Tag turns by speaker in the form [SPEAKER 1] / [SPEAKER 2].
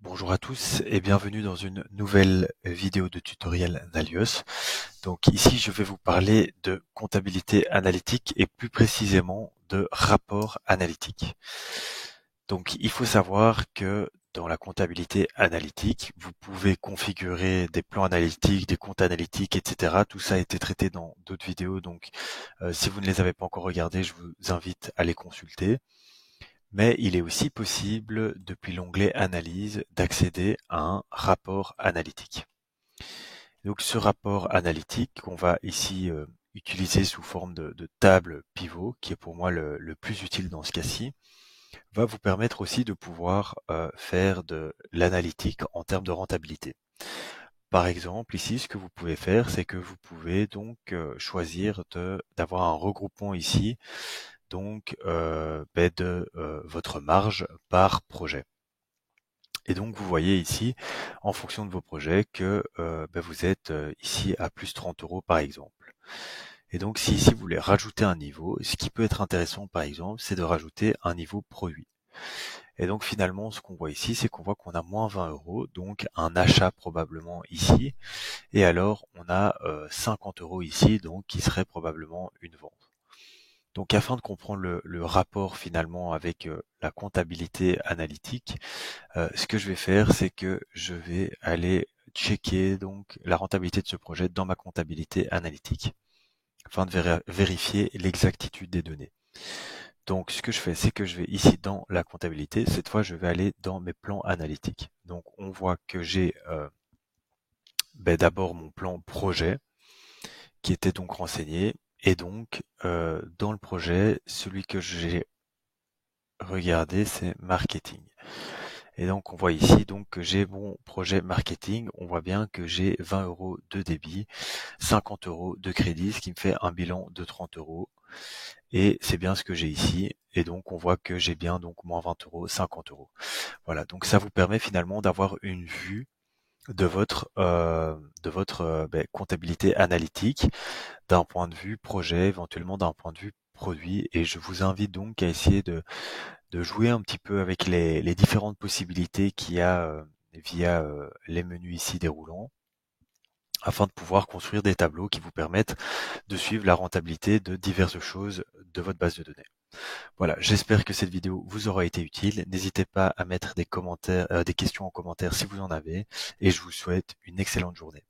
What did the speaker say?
[SPEAKER 1] Bonjour à tous et bienvenue dans une nouvelle vidéo de tutoriel d'Alios. Donc ici, je vais vous parler de comptabilité analytique et plus précisément de rapport analytique. Donc il faut savoir que dans la comptabilité analytique, vous pouvez configurer des plans analytiques, des comptes analytiques, etc. Tout ça a été traité dans d'autres vidéos, donc si vous ne les avez pas encore regardées, je vous invite à les consulter. Mais il est aussi possible, depuis l'onglet Analyse, d'accéder à un rapport analytique. Donc ce rapport analytique qu'on va ici utiliser sous forme de table pivot, qui est pour moi le plus utile dans ce cas-ci, va vous permettre aussi de pouvoir faire de l'analytique en termes de rentabilité. Par exemple, ici, ce que vous pouvez faire, c'est que vous pouvez donc choisir d'avoir un regroupement ici donc de votre marge par projet. Et donc vous voyez ici, en fonction de vos projets, que vous êtes ici à plus 30 € par exemple. Et donc si ici vous voulez rajouter un niveau, ce qui peut être intéressant par exemple, c'est de rajouter un niveau produit. Et donc finalement, ce qu'on voit ici, c'est qu'on voit qu'on a moins 20 €, donc un achat probablement ici, et alors on a 50 € ici, donc qui serait probablement une vente. Donc afin de comprendre le rapport finalement avec la comptabilité analytique, ce que je vais faire, c'est que je vais aller checker donc la rentabilité de ce projet dans ma comptabilité analytique afin de vérifier l'exactitude des données. Donc ce que je fais, c'est que je vais ici dans la comptabilité. Cette fois, je vais aller dans mes plans analytiques. Donc on voit que j'ai d'abord mon plan projet qui était donc renseigné. Et donc dans le projet, celui que j'ai regardé, c'est marketing. Et donc on voit ici donc que j'ai mon projet marketing, on voit bien que j'ai 20 € de débit, 50 € de crédit, ce qui me fait un bilan de 30 €. Et c'est bien ce que j'ai ici. Et donc on voit que j'ai bien donc moins 20 €, 50 €. Voilà, donc ça vous permet finalement d'avoir une vue de votre comptabilité analytique d'un point de vue projet, éventuellement d'un point de vue produit. Et je vous invite donc à essayer de jouer un petit peu avec les différentes possibilités qu'il y a via les menus ici déroulants, afin de pouvoir construire des tableaux qui vous permettent de suivre la rentabilité de diverses choses de votre base de données. Voilà, j'espère que cette vidéo vous aura été utile. N'hésitez pas à mettre des commentaires, des questions en commentaire si vous en avez, et je vous souhaite une excellente journée.